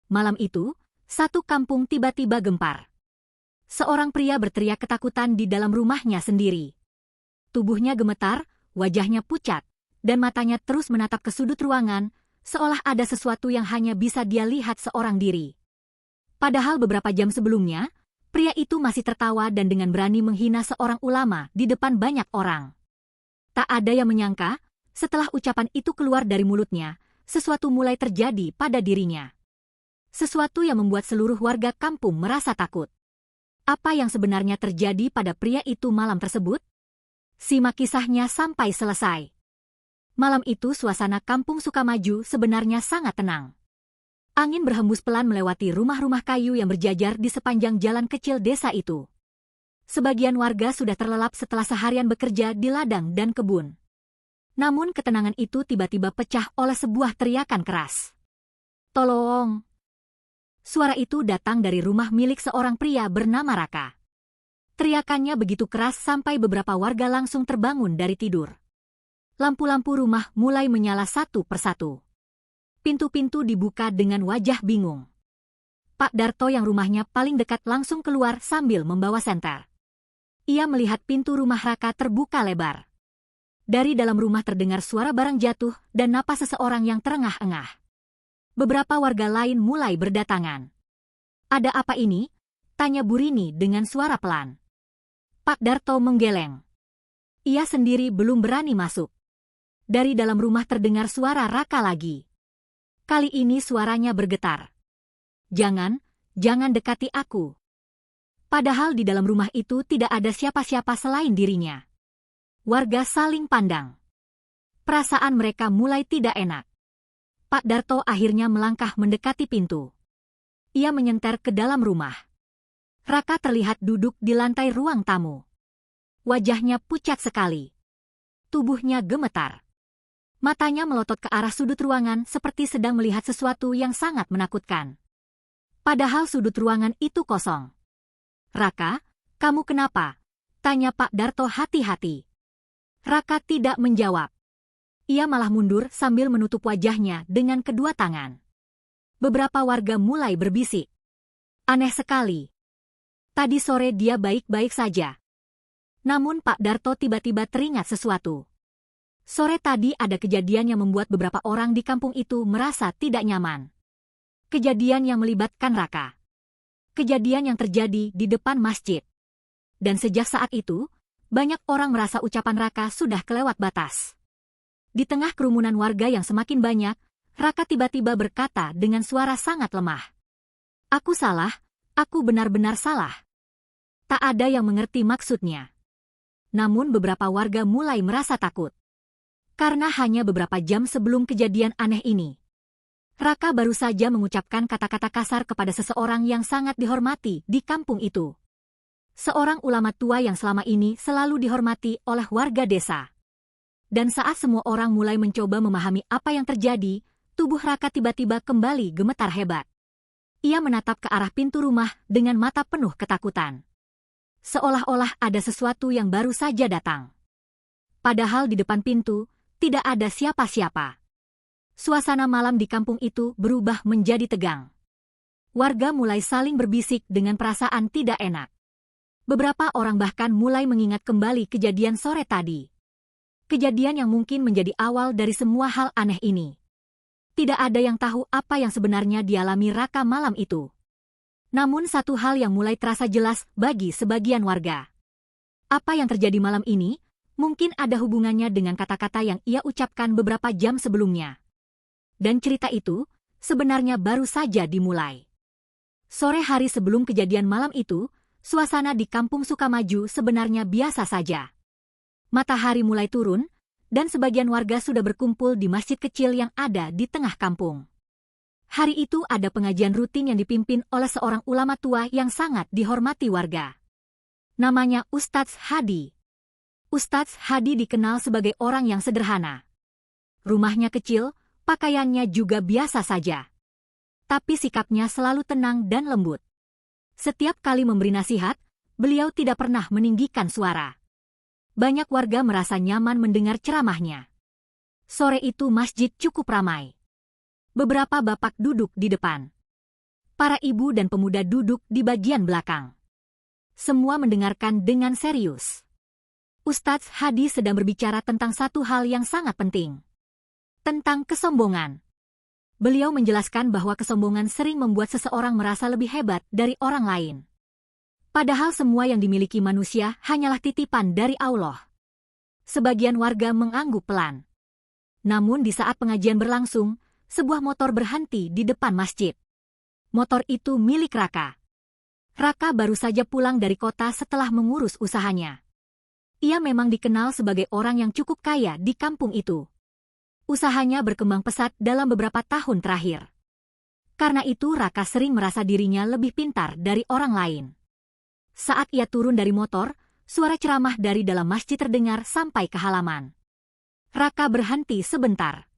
Malam itu, satu kampung tiba-tiba gempar. Seorang pria berteriak ketakutan di dalam rumahnya sendiri. Tubuhnya gemetar, wajahnya pucat, dan matanya terus menatap ke sudut ruangan, seolah ada sesuatu yang hanya bisa dia lihat seorang diri. Padahal beberapa jam sebelumnya, pria itu masih tertawa dan dengan berani menghina seorang ulama di depan banyak orang. Tak ada yang menyangka, setelah ucapan itu keluar dari mulutnya, sesuatu mulai terjadi pada dirinya. Sesuatu yang membuat seluruh warga kampung merasa takut. Apa yang sebenarnya terjadi pada pria itu malam tersebut? Simak kisahnya sampai selesai. Malam itu suasana kampung Sukamaju sebenarnya sangat tenang. Angin berhembus pelan melewati rumah-rumah kayu yang berjajar di sepanjang jalan kecil desa itu. Sebagian warga sudah terlelap setelah seharian bekerja di ladang dan kebun. Namun ketenangan itu tiba-tiba pecah oleh sebuah teriakan keras. "Tolong!" Suara itu datang dari rumah milik seorang pria bernama Raka. Teriakannya begitu keras sampai beberapa warga langsung terbangun dari tidur. Lampu-lampu rumah mulai menyala satu persatu. Pintu-pintu dibuka dengan wajah bingung. Pak Darto yang rumahnya paling dekat langsung keluar sambil membawa senter. Ia melihat pintu rumah Raka terbuka lebar. Dari dalam rumah terdengar suara barang jatuh dan napas seseorang yang terengah-engah. Beberapa warga lain mulai berdatangan. "Ada apa ini?" tanya Bu Rini dengan suara pelan. Pak Darto menggeleng. Ia sendiri belum berani masuk. Dari dalam rumah terdengar suara Raka lagi. Kali ini suaranya bergetar. Jangan dekati aku." Padahal di dalam rumah itu tidak ada siapa-siapa selain dirinya. Warga saling pandang. Perasaan mereka mulai tidak enak. Pak Darto akhirnya melangkah mendekati pintu. Ia menyenter ke dalam rumah. Raka terlihat duduk di lantai ruang tamu. Wajahnya pucat sekali. Tubuhnya gemetar. Matanya melotot ke arah sudut ruangan seperti sedang melihat sesuatu yang sangat menakutkan. Padahal sudut ruangan itu kosong. "Raka, kamu kenapa?" tanya Pak Darto hati-hati. Raka tidak menjawab. Ia malah mundur sambil menutup wajahnya dengan kedua tangan. Beberapa warga mulai berbisik. "Aneh sekali. Tadi sore dia baik-baik saja." Namun Pak Darto tiba-tiba teringat sesuatu. Sore tadi ada kejadian yang membuat beberapa orang di kampung itu merasa tidak nyaman. Kejadian yang melibatkan Raka. Kejadian yang terjadi di depan masjid. Dan sejak saat itu, banyak orang merasa ucapan Raka sudah kelewat batas. Di tengah kerumunan warga yang semakin banyak, Raka tiba-tiba berkata dengan suara sangat lemah. "Aku salah, aku benar-benar salah." Tak ada yang mengerti maksudnya. Namun beberapa warga mulai merasa takut. Karena hanya beberapa jam sebelum kejadian aneh ini, Raka baru saja mengucapkan kata-kata kasar kepada seseorang yang sangat dihormati di kampung itu. Seorang ulama tua yang selama ini selalu dihormati oleh warga desa. Dan saat semua orang mulai mencoba memahami apa yang terjadi, tubuh Raka tiba-tiba kembali gemetar hebat. Ia menatap ke arah pintu rumah dengan mata penuh ketakutan. Seolah-olah ada sesuatu yang baru saja datang. Padahal di depan pintu, tidak ada siapa-siapa. Suasana malam di kampung itu berubah menjadi tegang. Warga mulai saling berbisik dengan perasaan tidak enak. Beberapa orang bahkan mulai mengingat kembali kejadian sore tadi. Kejadian yang mungkin menjadi awal dari semua hal aneh ini. Tidak ada yang tahu apa yang sebenarnya dialami Raka malam itu. Namun satu hal yang mulai terasa jelas bagi sebagian warga. Apa yang terjadi malam ini, mungkin ada hubungannya dengan kata-kata yang ia ucapkan beberapa jam sebelumnya. Dan cerita itu, sebenarnya baru saja dimulai. Sore hari sebelum kejadian malam itu, suasana di kampung Sukamaju sebenarnya biasa saja. Matahari mulai turun, dan sebagian warga sudah berkumpul di masjid kecil yang ada di tengah kampung. Hari itu ada pengajian rutin yang dipimpin oleh seorang ulama tua yang sangat dihormati warga. Namanya Ustadz Hadi. Ustadz Hadi dikenal sebagai orang yang sederhana. Rumahnya kecil, pakaiannya juga biasa saja. Tapi sikapnya selalu tenang dan lembut. Setiap kali memberi nasihat, beliau tidak pernah meninggikan suara. Banyak warga merasa nyaman mendengar ceramahnya. Sore itu masjid cukup ramai. Beberapa bapak duduk di depan. Para ibu dan pemuda duduk di bagian belakang. Semua mendengarkan dengan serius. Ustadz Hadi sedang berbicara tentang satu hal yang sangat penting. Tentang kesombongan. Beliau menjelaskan bahwa kesombongan sering membuat seseorang merasa lebih hebat dari orang lain. Padahal semua yang dimiliki manusia hanyalah titipan dari Allah. Sebagian warga mengangguk pelan. Namun di saat pengajian berlangsung, sebuah motor berhenti di depan masjid. Motor itu milik Raka. Raka baru saja pulang dari kota setelah mengurus usahanya. Ia memang dikenal sebagai orang yang cukup kaya di kampung itu. Usahanya berkembang pesat dalam beberapa tahun terakhir. Karena itu Raka sering merasa dirinya lebih pintar dari orang lain. Saat ia turun dari motor, suara ceramah dari dalam masjid terdengar sampai ke halaman. Raka berhenti sebentar.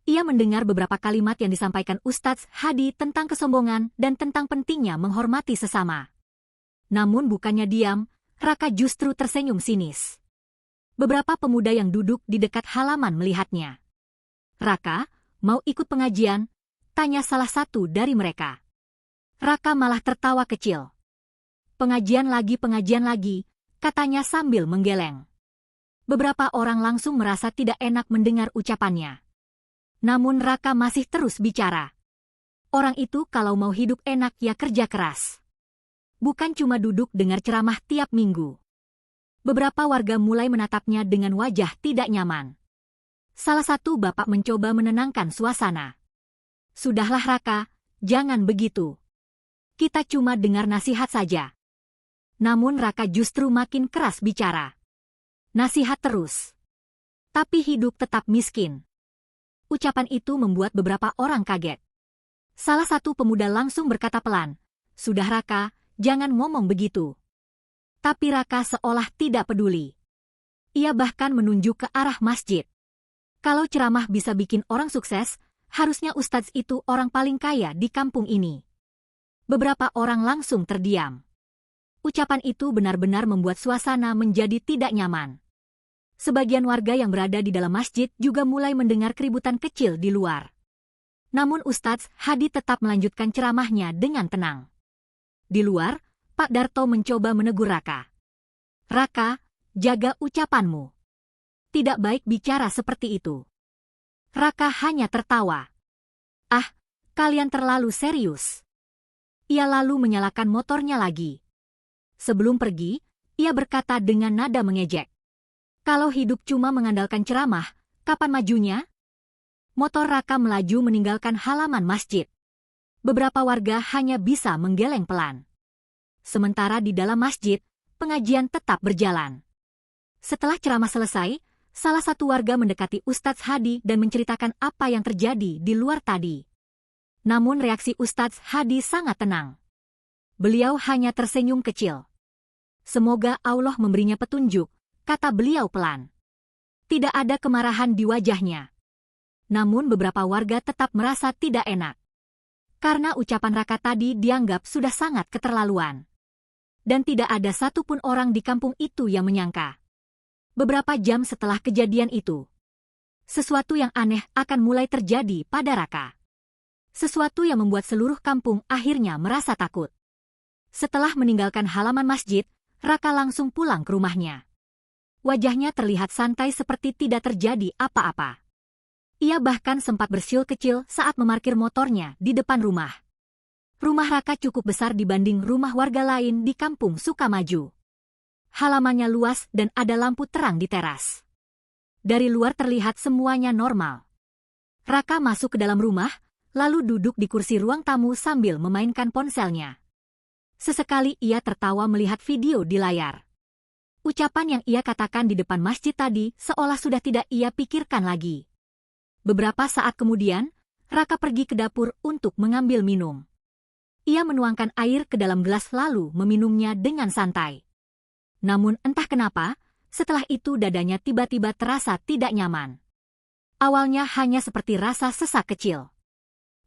Ia mendengar beberapa kalimat yang disampaikan Ustadz Hadi tentang kesombongan dan tentang pentingnya menghormati sesama. Namun bukannya diam, Raka justru tersenyum sinis. Beberapa pemuda yang duduk di dekat halaman melihatnya. "Raka, mau ikut pengajian?" tanya salah satu dari mereka. Raka malah tertawa kecil. Pengajian lagi, katanya sambil menggeleng. Beberapa orang langsung merasa tidak enak mendengar ucapannya. Namun Raka masih terus bicara. Orang itu kalau mau hidup enak ya kerja keras. Bukan cuma duduk dengar ceramah tiap minggu. Beberapa warga mulai menatapnya dengan wajah tidak nyaman. Salah satu bapak mencoba menenangkan suasana. "Sudahlah Raka, jangan begitu. Kita cuma dengar nasihat saja." Namun Raka justru makin keras bicara. Nasihat terus. Tapi hidup tetap miskin. Ucapan itu membuat beberapa orang kaget. Salah satu pemuda langsung berkata pelan, "Sudah Raka, jangan ngomong begitu." Tapi Raka seolah tidak peduli. Ia bahkan menunjuk ke arah masjid. Kalau ceramah bisa bikin orang sukses, harusnya ustadz itu orang paling kaya di kampung ini. Beberapa orang langsung terdiam. Ucapan itu benar-benar membuat suasana menjadi tidak nyaman. Sebagian warga yang berada di dalam masjid juga mulai mendengar keributan kecil di luar. Namun Ustadz Hadi tetap melanjutkan ceramahnya dengan tenang. Di luar, Pak Darto mencoba menegur Raka. "Raka, jaga ucapanmu. Tidak baik bicara seperti itu." Raka hanya tertawa. "Ah, kalian terlalu serius." Ia lalu menyalakan motornya lagi. Sebelum pergi, ia berkata dengan nada mengejek. "Kalau hidup cuma mengandalkan ceramah, kapan majunya?" Motor Raka melaju meninggalkan halaman masjid. Beberapa warga hanya bisa menggeleng pelan. Sementara di dalam masjid, pengajian tetap berjalan. Setelah ceramah selesai, salah satu warga mendekati Ustadz Hadi dan menceritakan apa yang terjadi di luar tadi. Namun reaksi Ustadz Hadi sangat tenang. Beliau hanya tersenyum kecil. "Semoga Allah memberinya petunjuk," kata beliau pelan. Tidak ada kemarahan di wajahnya. Namun beberapa warga tetap merasa tidak enak. Karena ucapan Raka tadi dianggap sudah sangat keterlaluan. Dan tidak ada satupun orang di kampung itu yang menyangka. Beberapa jam setelah kejadian itu, sesuatu yang aneh akan mulai terjadi pada Raka. Sesuatu yang membuat seluruh kampung akhirnya merasa takut. Setelah meninggalkan halaman masjid, Raka langsung pulang ke rumahnya. Wajahnya terlihat santai seperti tidak terjadi apa-apa. Ia bahkan sempat bersiul kecil saat memarkir motornya di depan rumah. Rumah Raka cukup besar dibanding rumah warga lain di kampung Sukamaju. Halamannya luas dan ada lampu terang di teras. Dari luar terlihat semuanya normal. Raka masuk ke dalam rumah, lalu duduk di kursi ruang tamu sambil memainkan ponselnya. Sesekali ia tertawa melihat video di layar. Ucapan yang ia katakan di depan masjid tadi seolah sudah tidak ia pikirkan lagi. Beberapa saat kemudian, Raka pergi ke dapur untuk mengambil minum. Ia menuangkan air ke dalam gelas lalu meminumnya dengan santai. Namun entah kenapa, setelah itu dadanya tiba-tiba terasa tidak nyaman. Awalnya hanya seperti rasa sesak kecil.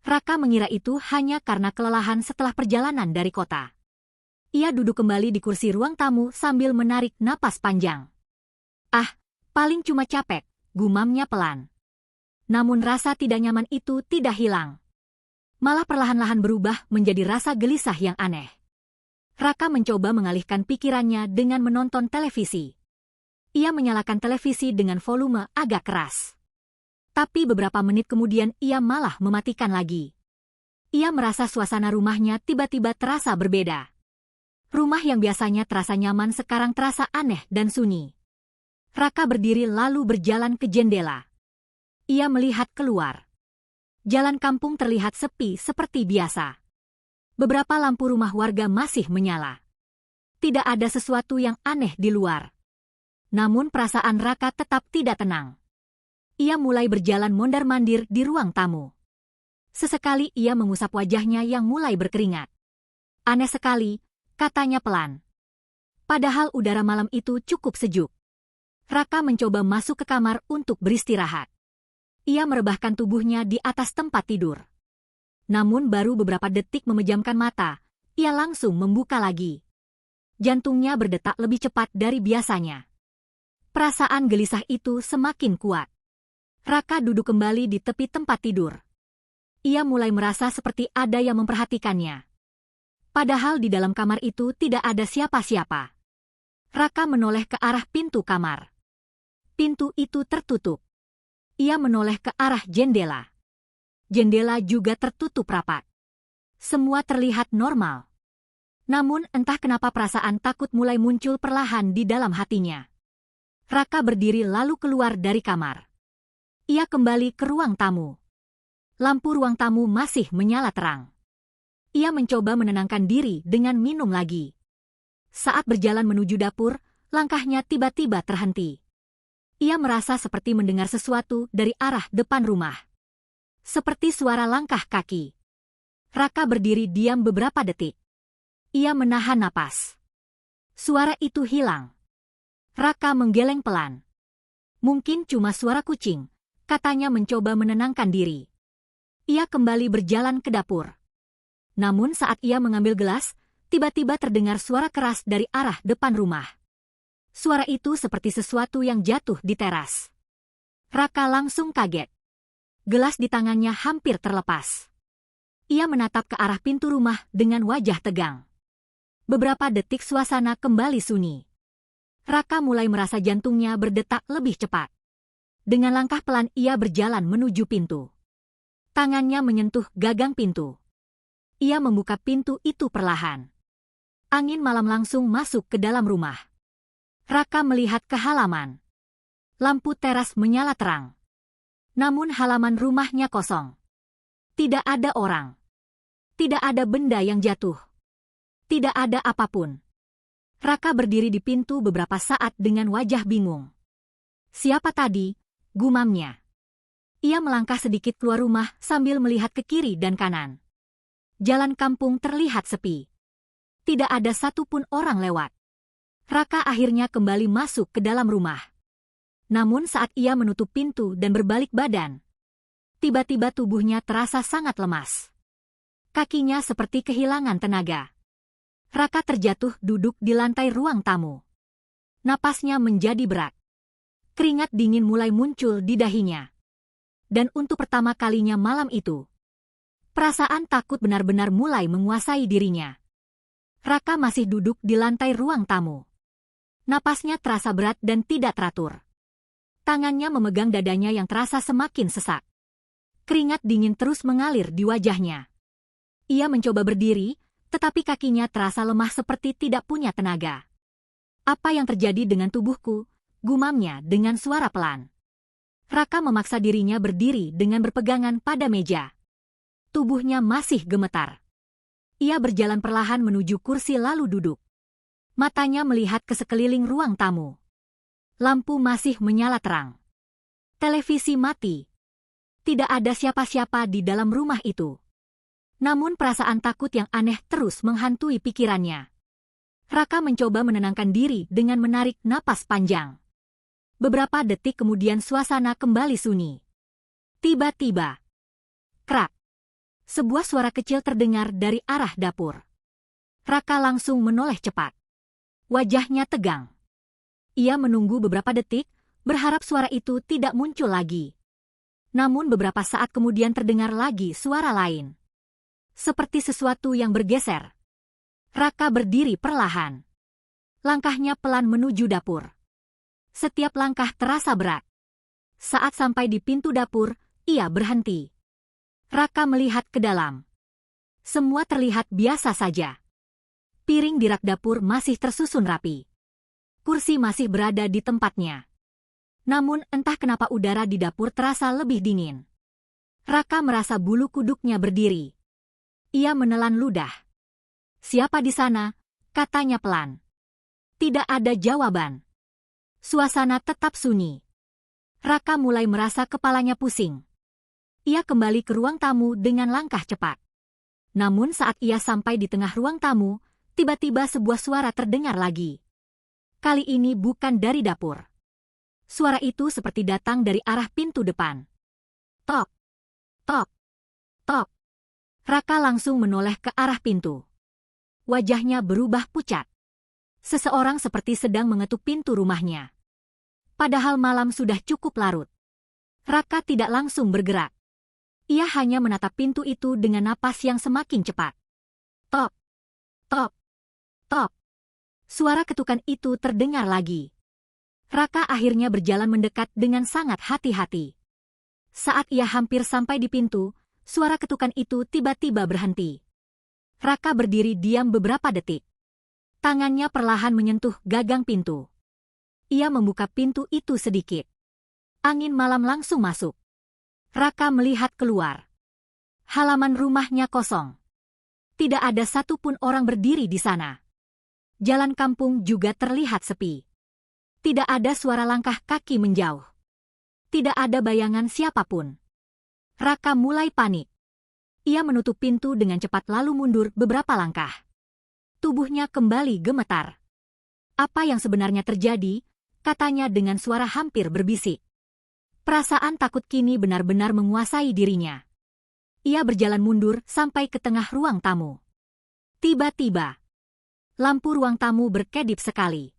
Raka mengira itu hanya karena kelelahan setelah perjalanan dari kota. Ia duduk kembali di kursi ruang tamu sambil menarik napas panjang. "Ah, paling cuma capek," gumamnya pelan. Namun rasa tidak nyaman itu tidak hilang. malah perlahan-lahan berubah menjadi rasa gelisah yang aneh. Raka mencoba mengalihkan pikirannya dengan menonton televisi. Ia menyalakan televisi dengan volume agak keras. Tapi beberapa menit kemudian ia malah mematikan lagi. Ia merasa suasana rumahnya tiba-tiba terasa berbeda. Rumah yang biasanya terasa nyaman sekarang terasa aneh dan sunyi. Raka berdiri lalu berjalan ke jendela. Ia melihat keluar. Jalan kampung terlihat sepi seperti biasa. Beberapa lampu rumah warga masih menyala. Tidak ada sesuatu yang aneh di luar. Namun perasaan Raka tetap tidak tenang. Ia mulai berjalan mondar-mandir di ruang tamu. Sesekali ia mengusap wajahnya yang mulai berkeringat. Aneh sekali, katanya pelan. Padahal udara malam itu cukup sejuk. Raka mencoba masuk ke kamar untuk beristirahat. Ia merebahkan tubuhnya di atas tempat tidur. Namun baru beberapa detik memejamkan mata, ia langsung membuka lagi. Jantungnya berdetak lebih cepat dari biasanya. Perasaan gelisah itu semakin kuat. Raka duduk kembali di tepi tempat tidur. Ia mulai merasa seperti ada yang memperhatikannya. Padahal di dalam kamar itu tidak ada siapa-siapa. Raka menoleh ke arah pintu kamar. Pintu itu tertutup. Ia menoleh ke arah jendela. Jendela juga tertutup rapat. Semua terlihat normal. Namun entah kenapa perasaan takut mulai muncul perlahan di dalam hatinya. Raka berdiri lalu keluar dari kamar. Ia kembali ke ruang tamu. Lampu ruang tamu masih menyala terang. Ia mencoba menenangkan diri dengan minum lagi. Saat berjalan menuju dapur, langkahnya tiba-tiba terhenti. Ia merasa seperti mendengar sesuatu dari arah depan rumah. Seperti suara langkah kaki. Raka berdiri diam beberapa detik. Ia menahan napas. Suara itu hilang. Raka menggeleng pelan. Mungkin cuma suara kucing, katanya mencoba menenangkan diri. Ia kembali berjalan ke dapur. Namun saat ia mengambil gelas, tiba-tiba terdengar suara keras dari arah depan rumah. Suara itu seperti sesuatu yang jatuh di teras. Raka langsung kaget. Gelas di tangannya hampir terlepas. Ia menatap ke arah pintu rumah dengan wajah tegang. Beberapa detik suasana kembali sunyi. Raka mulai merasa jantungnya berdetak lebih cepat. Dengan langkah pelan ia berjalan menuju pintu. Tangannya menyentuh gagang pintu. Ia membuka pintu itu perlahan. Angin malam langsung masuk ke dalam rumah. Raka melihat ke halaman. Lampu teras menyala terang. Namun halaman rumahnya kosong. Tidak ada orang. Tidak ada benda yang jatuh. Tidak ada apapun. Raka berdiri di pintu beberapa saat dengan wajah bingung. Siapa tadi? Gumamnya. Ia melangkah sedikit keluar rumah sambil melihat ke kiri dan kanan. Jalan kampung terlihat sepi. Tidak ada satupun orang lewat. Raka akhirnya kembali masuk ke dalam rumah. Namun saat ia menutup pintu dan berbalik badan, tiba-tiba tubuhnya terasa sangat lemas. Kakinya seperti kehilangan tenaga. Raka terjatuh duduk di lantai ruang tamu. Napasnya menjadi berat. Keringat dingin mulai muncul di dahinya. Dan untuk pertama kalinya malam itu, perasaan takut benar-benar mulai menguasai dirinya. Raka masih duduk di lantai ruang tamu. Napasnya terasa berat dan tidak teratur. Tangannya memegang dadanya yang terasa semakin sesak. Keringat dingin terus mengalir di wajahnya. Ia mencoba berdiri, tetapi kakinya terasa lemah seperti tidak punya tenaga. Apa yang terjadi dengan tubuhku? Gumamnya dengan suara pelan. Raka memaksa dirinya berdiri dengan berpegangan pada meja. Tubuhnya masih gemetar. Ia berjalan perlahan menuju kursi lalu duduk. Matanya melihat ke sekeliling ruang tamu. Lampu masih menyala terang. Televisi mati. Tidak ada siapa-siapa di dalam rumah itu. Namun perasaan takut yang aneh terus menghantui pikirannya. Raka mencoba menenangkan diri dengan menarik napas panjang. Beberapa detik kemudian suasana kembali sunyi. Tiba-tiba, krak. Sebuah suara kecil terdengar dari arah dapur. Raka langsung menoleh cepat. Wajahnya tegang. Ia menunggu beberapa detik, berharap suara itu tidak muncul lagi. Namun beberapa saat kemudian terdengar lagi suara lain. Seperti sesuatu yang bergeser. Raka berdiri perlahan. Langkahnya pelan menuju dapur. Setiap langkah terasa berat. Saat sampai di pintu dapur, ia berhenti. Raka melihat ke dalam. Semua terlihat biasa saja. Piring di rak dapur masih tersusun rapi. Kursi masih berada di tempatnya. Namun entah kenapa udara di dapur terasa lebih dingin. Raka merasa bulu kuduknya berdiri. Ia menelan ludah. "Siapa di sana?" katanya pelan. Tidak ada jawaban. Suasana tetap sunyi. Raka mulai merasa kepalanya pusing. Ia kembali ke ruang tamu dengan langkah cepat. Namun saat ia sampai di tengah ruang tamu, tiba-tiba sebuah suara terdengar lagi. Kali ini bukan dari dapur. Suara itu seperti datang dari arah pintu depan. Tok, tok, tok. Raka langsung menoleh ke arah pintu. Wajahnya berubah pucat. Seseorang seperti sedang mengetuk pintu rumahnya. Padahal malam sudah cukup larut. Raka tidak langsung bergerak. Ia hanya menatap pintu itu dengan napas yang semakin cepat. Tok, tok, tok. Suara ketukan itu terdengar lagi. Raka akhirnya berjalan mendekat dengan sangat hati-hati. Saat ia hampir sampai di pintu, suara ketukan itu tiba-tiba berhenti. Raka berdiri diam beberapa detik. Tangannya perlahan menyentuh gagang pintu. Ia membuka pintu itu sedikit. Angin malam langsung masuk. Raka melihat keluar. Halaman rumahnya kosong. Tidak ada satupun orang berdiri di sana. Jalan kampung juga terlihat sepi. Tidak ada suara langkah kaki menjauh. Tidak ada bayangan siapapun. Raka mulai panik. Ia menutup pintu dengan cepat lalu mundur beberapa langkah. Tubuhnya kembali gemetar. "Apa yang sebenarnya terjadi?" katanya dengan suara hampir berbisik. Perasaan takut kini benar-benar menguasai dirinya. Ia berjalan mundur sampai ke tengah ruang tamu. Tiba-tiba, lampu ruang tamu berkedip sekali.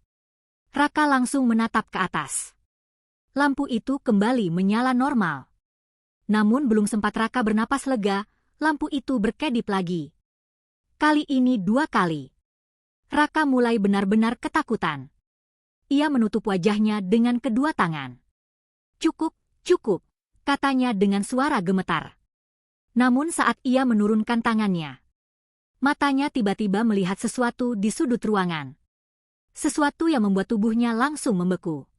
Raka langsung menatap ke atas. Lampu itu kembali menyala normal. Namun belum sempat Raka bernapas lega, lampu itu berkedip lagi. Kali ini 2 kali. Raka mulai benar-benar ketakutan. Ia menutup wajahnya dengan kedua tangan. "Cukup, cukup," katanya dengan suara gemetar. Namun saat ia menurunkan tangannya, matanya tiba-tiba melihat sesuatu di sudut ruangan. Sesuatu yang membuat tubuhnya langsung membeku.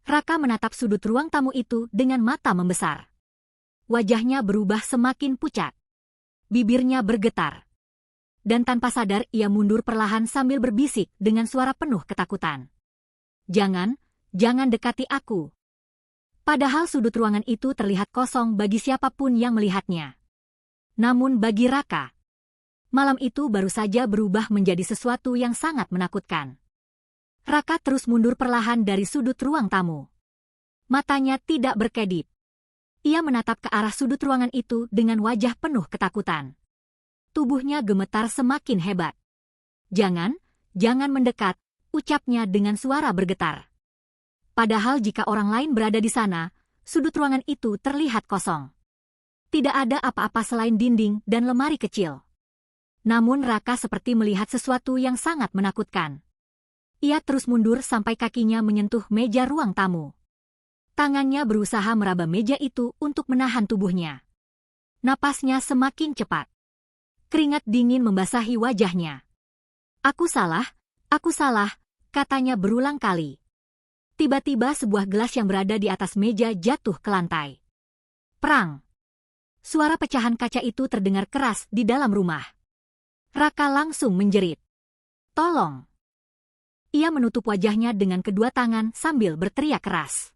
Raka menatap sudut ruang tamu itu dengan mata membesar. Wajahnya berubah semakin pucat. Bibirnya bergetar. Dan tanpa sadar ia mundur perlahan sambil berbisik dengan suara penuh ketakutan. "Jangan, jangan dekati aku." Padahal sudut ruangan itu terlihat kosong bagi siapapun yang melihatnya. Namun bagi Raka, malam itu baru saja berubah menjadi sesuatu yang sangat menakutkan. Raka terus mundur perlahan dari sudut ruang tamu. Matanya tidak berkedip. Ia menatap ke arah sudut ruangan itu dengan wajah penuh ketakutan. Tubuhnya gemetar semakin hebat. "Jangan, jangan mendekat," ucapnya dengan suara bergetar. Padahal jika orang lain berada di sana, sudut ruangan itu terlihat kosong. Tidak ada apa-apa selain dinding dan lemari kecil. Namun Raka seperti melihat sesuatu yang sangat menakutkan. Ia terus mundur sampai kakinya menyentuh meja ruang tamu. Tangannya berusaha meraba meja itu untuk menahan tubuhnya. Napasnya semakin cepat. Keringat dingin membasahi wajahnya. aku salah," katanya berulang kali. Tiba-tiba sebuah gelas yang berada di atas meja jatuh ke lantai. Prang! Suara pecahan kaca itu terdengar keras di dalam rumah. Raka langsung menjerit. "Tolong!" Ia menutup wajahnya dengan kedua tangan sambil berteriak keras.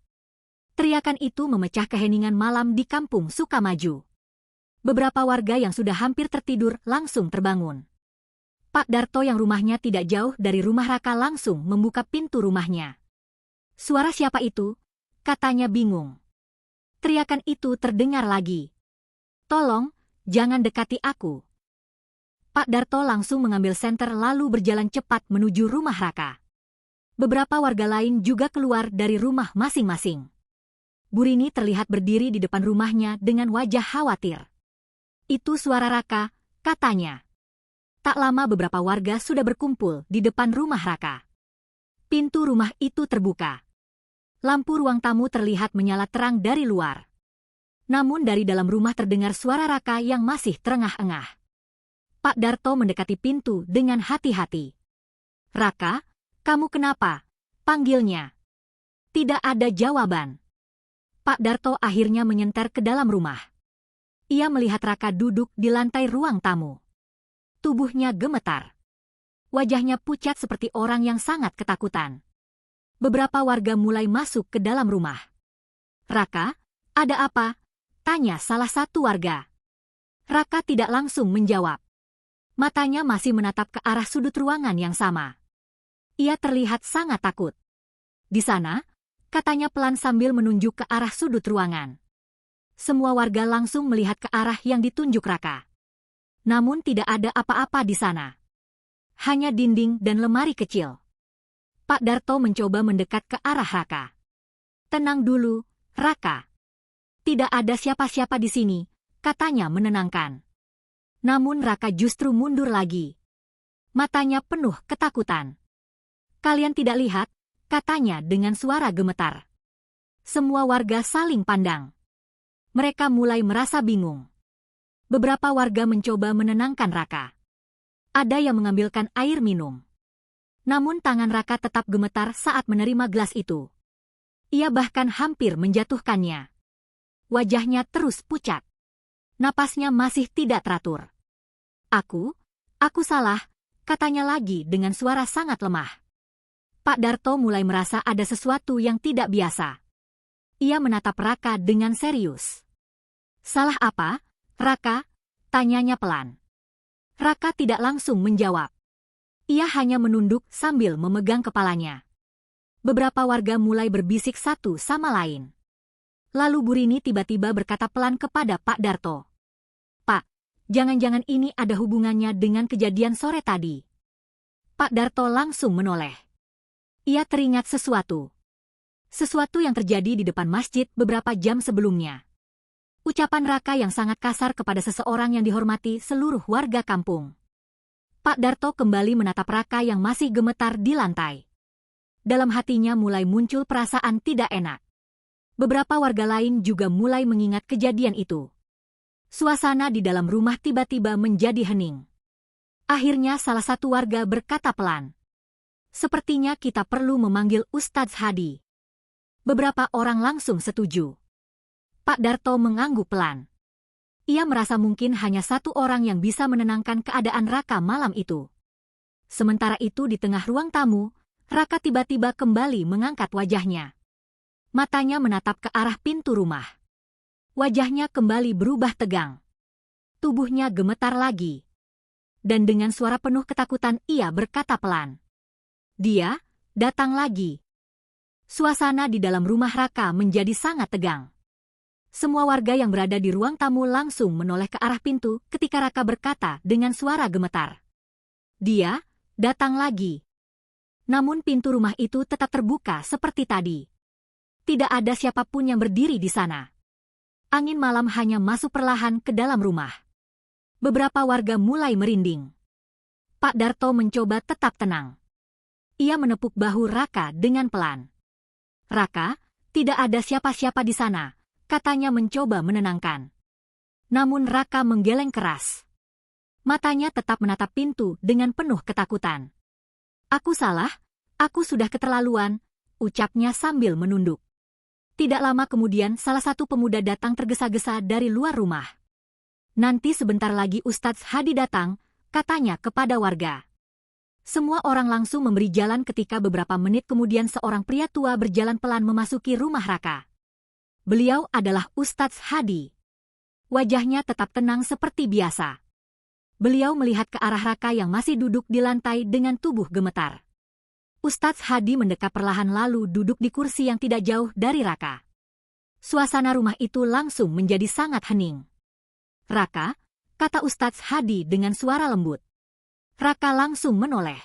Teriakan itu memecah keheningan malam di kampung Sukamaju. Beberapa warga yang sudah hampir tertidur langsung terbangun. Pak Darto yang rumahnya tidak jauh dari rumah Raka langsung membuka pintu rumahnya. "Suara siapa itu?" katanya bingung. Teriakan itu terdengar lagi. "Tolong, jangan dekati aku." Pak Darto langsung mengambil senter lalu berjalan cepat menuju rumah Raka. Beberapa warga lain juga keluar dari rumah masing-masing. Burini terlihat berdiri di depan rumahnya dengan wajah khawatir. "Itu suara Raka," katanya. Tak lama beberapa warga sudah berkumpul di depan rumah Raka. Pintu rumah itu terbuka. Lampu ruang tamu terlihat menyala terang dari luar. Namun dari dalam rumah terdengar suara Raka yang masih terengah-engah. Pak Darto mendekati pintu dengan hati-hati. "Raka, kamu kenapa?" panggilnya. Tidak ada jawaban. Pak Darto akhirnya menyenter ke dalam rumah. Ia melihat Raka duduk di lantai ruang tamu. Tubuhnya gemetar. Wajahnya pucat seperti orang yang sangat ketakutan. Beberapa warga mulai masuk ke dalam rumah. "Raka, ada apa?" tanya salah satu warga. Raka tidak langsung menjawab. Matanya masih menatap ke arah sudut ruangan yang sama. Ia terlihat sangat takut. "Di sana," katanya pelan sambil menunjuk ke arah sudut ruangan. Semua warga langsung melihat ke arah yang ditunjuk Raka. Namun tidak ada apa-apa di sana. Hanya dinding dan lemari kecil. Pak Darto mencoba mendekat ke arah Raka. "Tenang dulu, Raka. Tidak ada siapa-siapa di sini," katanya menenangkan. Namun Raka justru mundur lagi. Matanya penuh ketakutan. "Kalian tidak lihat?" katanya dengan suara gemetar. Semua warga saling pandang. Mereka mulai merasa bingung. Beberapa warga mencoba menenangkan Raka. Ada yang mengambilkan air minum. Namun tangan Raka tetap gemetar saat menerima gelas itu. Ia bahkan hampir menjatuhkannya. Wajahnya terus pucat. Napasnya masih tidak teratur. Aku salah," katanya lagi dengan suara sangat lemah. Pak Darto mulai merasa ada sesuatu yang tidak biasa. Ia menatap Raka dengan serius. "Salah apa, Raka?" tanyanya pelan. Raka tidak langsung menjawab. Ia hanya menunduk sambil memegang kepalanya. Beberapa warga mulai berbisik satu sama lain. Lalu Burini tiba-tiba berkata pelan kepada Pak Darto. "Pak, jangan-jangan ini ada hubungannya dengan kejadian sore tadi." Pak Darto langsung menoleh. Ia teringat sesuatu. Sesuatu yang terjadi di depan masjid beberapa jam sebelumnya. Ucapan Raka yang sangat kasar kepada seseorang yang dihormati seluruh warga kampung. Pak Darto kembali menatap Raka yang masih gemetar di lantai. Dalam hatinya mulai muncul perasaan tidak enak. Beberapa warga lain juga mulai mengingat kejadian itu. Suasana di dalam rumah tiba-tiba menjadi hening. Akhirnya salah satu warga berkata pelan. "Sepertinya kita perlu memanggil Ustadz Hadi." Beberapa orang langsung setuju. Pak Darto mengangguk pelan. Ia merasa mungkin hanya satu orang yang bisa menenangkan keadaan Raka malam itu. Sementara itu di tengah ruang tamu, Raka tiba-tiba kembali mengangkat wajahnya. Matanya menatap ke arah pintu rumah. Wajahnya kembali berubah tegang. Tubuhnya gemetar lagi. Dan dengan suara penuh ketakutan ia berkata pelan. "Dia datang lagi." Suasana di dalam rumah Raka menjadi sangat tegang. Semua warga yang berada di ruang tamu langsung menoleh ke arah pintu ketika Raka berkata dengan suara gemetar. "Dia datang lagi." Namun pintu rumah itu tetap terbuka seperti tadi. Tidak ada siapapun yang berdiri di sana. Angin malam hanya masuk perlahan ke dalam rumah. Beberapa warga mulai merinding. Pak Darto mencoba tetap tenang. Ia menepuk bahu Raka dengan pelan. "Raka, tidak ada siapa-siapa di sana," katanya mencoba menenangkan. Namun Raka menggeleng keras. Matanya tetap menatap pintu dengan penuh ketakutan. "Aku salah, aku sudah keterlaluan," ucapnya sambil menunduk. Tidak lama kemudian salah satu pemuda datang tergesa-gesa dari luar rumah. "Nanti sebentar lagi Ustadz Hadi datang," katanya kepada warga. Semua orang langsung memberi jalan ketika beberapa menit kemudian seorang pria tua berjalan pelan memasuki rumah Raka. Beliau adalah Ustadz Hadi. Wajahnya tetap tenang seperti biasa. Beliau melihat ke arah Raka yang masih duduk di lantai dengan tubuh gemetar. Ustadz Hadi mendekat perlahan lalu duduk di kursi yang tidak jauh dari Raka. Suasana rumah itu langsung menjadi sangat hening. "Raka," kata Ustadz Hadi dengan suara lembut. Raka langsung menoleh.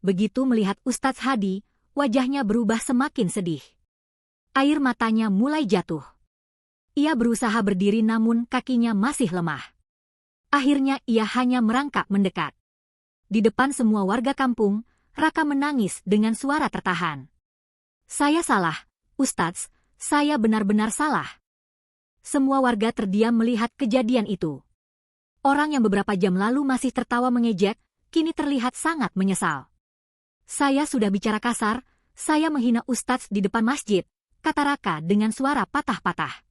Begitu melihat Ustadz Hadi, wajahnya berubah semakin sedih. Air matanya mulai jatuh. Ia berusaha berdiri namun kakinya masih lemah. Akhirnya ia hanya merangkak mendekat. Di depan semua warga kampung, Raka menangis dengan suara tertahan. "Saya salah, Ustadz, saya benar-benar salah." Semua warga terdiam melihat kejadian itu. Orang yang beberapa jam lalu masih tertawa mengejek, kini terlihat sangat menyesal. "Saya sudah bicara kasar, saya menghina Ustadz di depan masjid," kata Raka dengan suara patah-patah.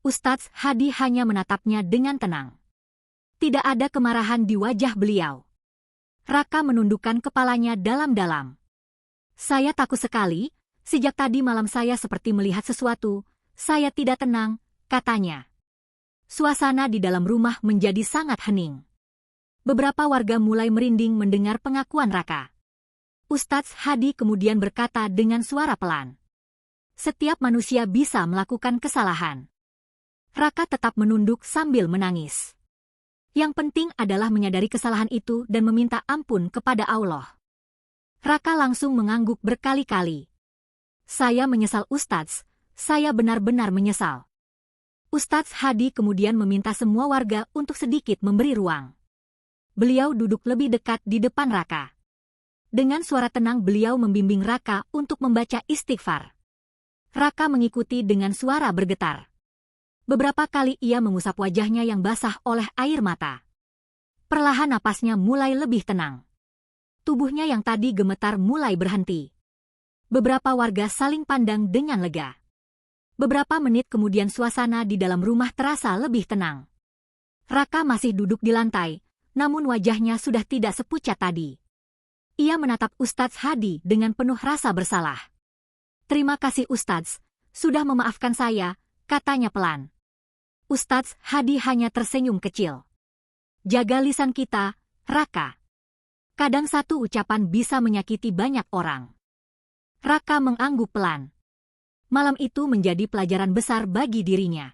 Ustadz Hadi hanya menatapnya dengan tenang. Tidak ada kemarahan di wajah beliau. Raka menundukkan kepalanya dalam-dalam. "Saya takut sekali, sejak tadi malam saya seperti melihat sesuatu, saya tidak tenang," katanya. Suasana di dalam rumah menjadi sangat hening. Beberapa warga mulai merinding mendengar pengakuan Raka. Ustadz Hadi kemudian berkata dengan suara pelan, "Setiap manusia bisa melakukan kesalahan." Raka tetap menunduk sambil menangis. Yang penting adalah menyadari kesalahan itu dan meminta ampun kepada Allah. Raka langsung mengangguk berkali-kali. "Saya menyesal Ustadz, saya benar-benar menyesal." Ustadz Hadi kemudian meminta semua warga untuk sedikit memberi ruang. Beliau duduk lebih dekat di depan Raka. Dengan suara tenang beliau membimbing Raka untuk membaca istighfar. Raka mengikuti dengan suara bergetar. Beberapa kali ia mengusap wajahnya yang basah oleh air mata. Perlahan napasnya mulai lebih tenang. Tubuhnya yang tadi gemetar mulai berhenti. Beberapa warga saling pandang dengan lega. Beberapa menit kemudian suasana di dalam rumah terasa lebih tenang. Raka masih duduk di lantai, namun wajahnya sudah tidak sepucat tadi. Ia menatap Ustadz Hadi dengan penuh rasa bersalah. "Terima kasih Ustadz, sudah memaafkan saya," katanya pelan. Ustadz Hadi hanya tersenyum kecil. "Jaga lisan kita, Raka. Kadang satu ucapan bisa menyakiti banyak orang." Raka mengangguk pelan. Malam itu menjadi pelajaran besar bagi dirinya.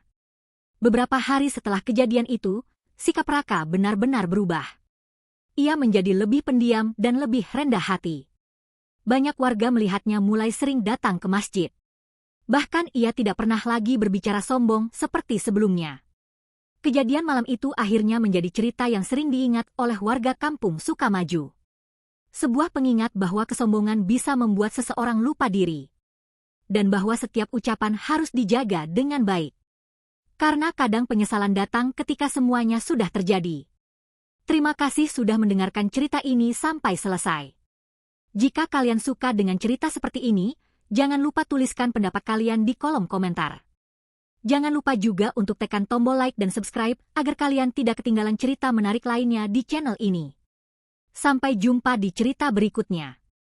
Beberapa hari setelah kejadian itu, sikap Raka benar-benar berubah. Ia menjadi lebih pendiam dan lebih rendah hati. Banyak warga melihatnya mulai sering datang ke masjid. Bahkan ia tidak pernah lagi berbicara sombong seperti sebelumnya. Kejadian malam itu akhirnya menjadi cerita yang sering diingat oleh warga kampung Sukamaju. Sebuah pengingat bahwa kesombongan bisa membuat seseorang lupa diri. Dan bahwa setiap ucapan harus dijaga dengan baik. Karena kadang penyesalan datang ketika semuanya sudah terjadi. Terima kasih sudah mendengarkan cerita ini sampai selesai. Jika kalian suka dengan cerita seperti ini, jangan lupa tuliskan pendapat kalian di kolom komentar. Jangan lupa juga untuk tekan tombol like dan subscribe agar kalian tidak ketinggalan cerita menarik lainnya di channel ini. Sampai jumpa di cerita berikutnya.